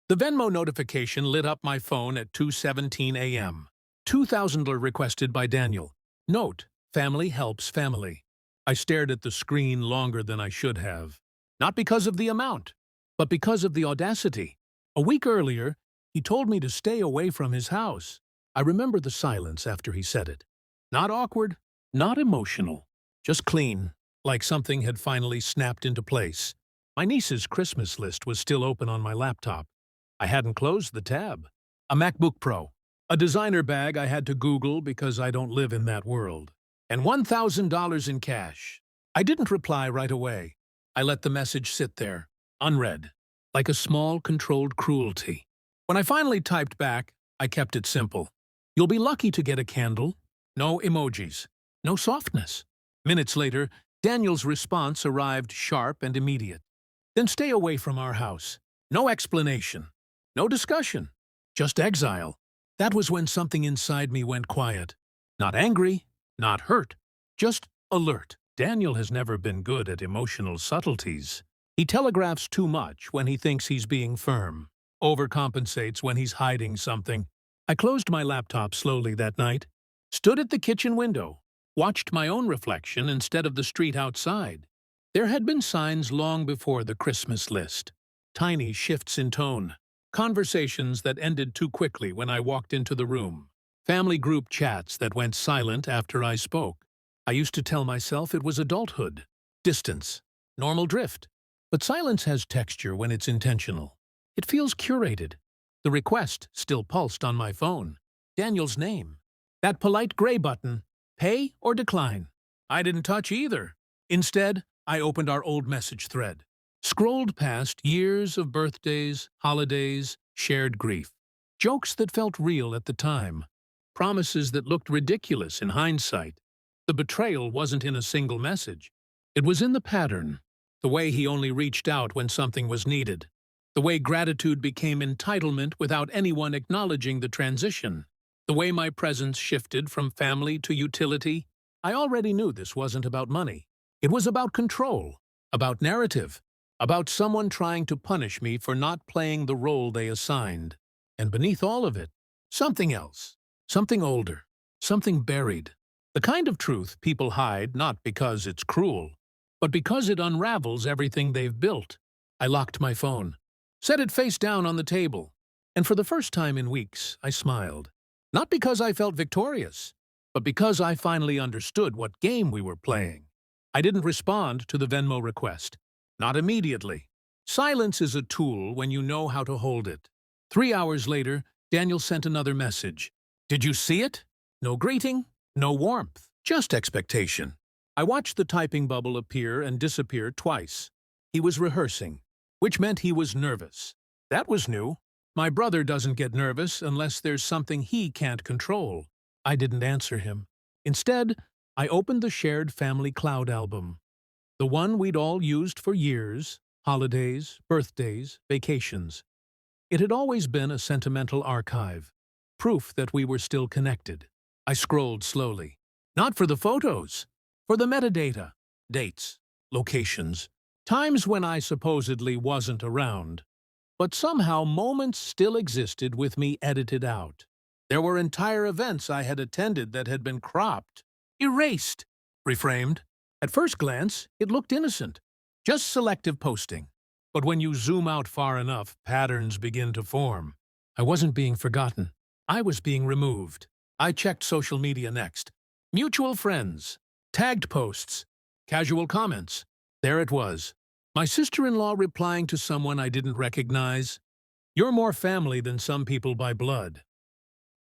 The Venmo notification lit up my phone at 2:17 a.m. $2,000 requested by Daniel. Note, family helps family. I stared at the screen longer than I should have. Not because of the amount, but because of the audacity. A week earlier, he told me to stay away from his house. I remember the silence after he said it. Not awkward, not emotional, just clean, like something had finally snapped into place. My niece's Christmas list was still open on my laptop. I hadn't closed the tab. A MacBook Pro. A designer bag I had to Google because I don't live in that world. And $1,000 in cash. I didn't reply right away. I let the message sit there, unread, like a small, controlled cruelty. When I finally typed back, I kept it simple. You'll be lucky to get a candle. No emojis. No softness. Minutes later, Daniel's response arrived sharp and immediate. Then stay away from our house. No explanation. No discussion. Just exile. That was when something inside me went quiet. Not angry, not hurt, just alert. Daniel has never been good at emotional subtleties. He telegraphs too much when he thinks he's being firm, overcompensates when he's hiding something. I closed my laptop slowly that night, stood at the kitchen window, watched my own reflection instead of the street outside. There had been signs long before the Christmas list. Tiny shifts in tone. Conversations that ended too quickly when I walked into the room. Family group chats that went silent after I spoke. I used to tell myself it was adulthood, distance, normal drift. But silence has texture when it's intentional. It feels curated. The request still pulsed on my phone. Daniel's name. That polite gray button. Pay or decline. I didn't touch either. Instead, I opened our old message thread. Scrolled past years of birthdays, holidays, shared grief. Jokes that felt real at the time. Promises that looked ridiculous in hindsight. The betrayal wasn't in a single message. It was in the pattern. The way he only reached out when something was needed. The way gratitude became entitlement without anyone acknowledging the transition. The way my presence shifted from family to utility. I already knew this wasn't about money. It was about control, about narrative, about someone trying to punish me for not playing the role they assigned. And beneath all of it, something else, something older, something buried. The kind of truth people hide not because it's cruel, but because it unravels everything they've built. I locked my phone, set it face down on the table, and for the first time in weeks, I smiled. Not because I felt victorious, but because I finally understood what game we were playing. I didn't respond to the Venmo request. Not immediately. Silence is a tool when you know how to hold it. 3 hours later, Daniel sent another message. Did you see it? No greeting, no warmth, just expectation. I watched the typing bubble appear and disappear twice. He was rehearsing, which meant he was nervous. That was new. My brother doesn't get nervous unless there's something he can't control. I didn't answer him. Instead, I opened the shared family cloud album. The one we'd all used for years, holidays, birthdays, vacations. It had always been a sentimental archive, proof that we were still connected. I scrolled slowly. Not for the photos, for the metadata, dates, locations, times when I supposedly wasn't around. But somehow moments still existed with me edited out. There were entire events I had attended that had been cropped, erased, reframed. At first glance, it looked innocent, just selective posting. But when you zoom out far enough, patterns begin to form. I wasn't being forgotten. I was being removed. I checked social media next. Mutual friends, tagged posts, casual comments. There it was. My sister-in-law replying to someone I didn't recognize. You're more family than some people by blood.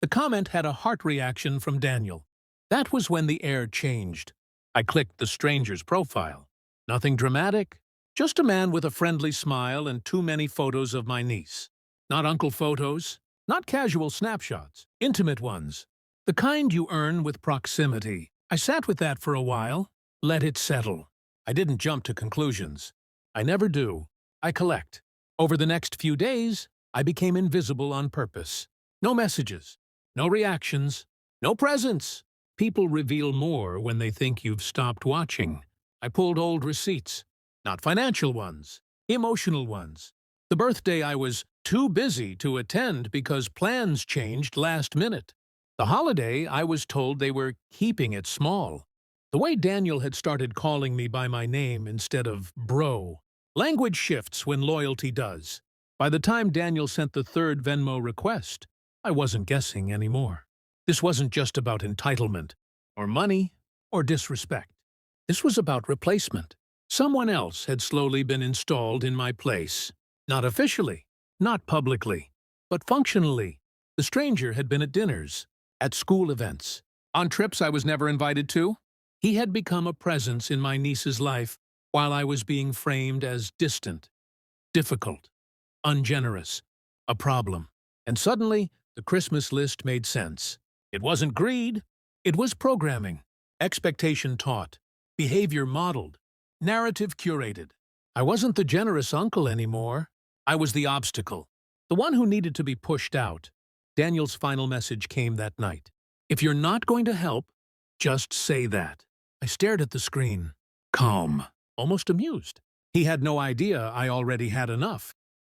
The comment had a heart reaction from Daniel. That was when the air changed. I clicked the stranger's profile. Nothing dramatic, just a man with a friendly smile and too many photos of my niece. Not uncle photos, not casual snapshots, intimate ones. The kind you earn with proximity. I sat with that for a while, let it settle. I didn't jump to conclusions. I never do. I collect. Over the next few days, I became invisible on purpose. No messages, no reactions, no presents. People reveal more when they think you've stopped watching. I pulled old receipts. Not financial ones, emotional ones. The birthday I was too busy to attend because plans changed last minute. The holiday, I was told they were keeping it small. The way Daniel had started calling me by my name instead of bro. Language shifts when loyalty does. By the time Daniel sent the third Venmo request, I wasn't guessing anymore. This wasn't just about entitlement, or money, or disrespect. This was about replacement. Someone else had slowly been installed in my place. Not officially, not publicly, but functionally. The stranger had been at dinners, at school events, on trips I was never invited to. He had become a presence in my niece's life while I was being framed as distant, difficult, ungenerous, a problem. And suddenly, the Christmas list made sense. It wasn't greed, it was programming, expectation taught, behavior modeled, narrative curated. I wasn't the generous uncle anymore. I was the obstacle, the one who needed to be pushed out. Daniel's final message came that night. If you're not going to help, just say that. I stared at the screen, calm, almost amused. He had no idea I already had enough.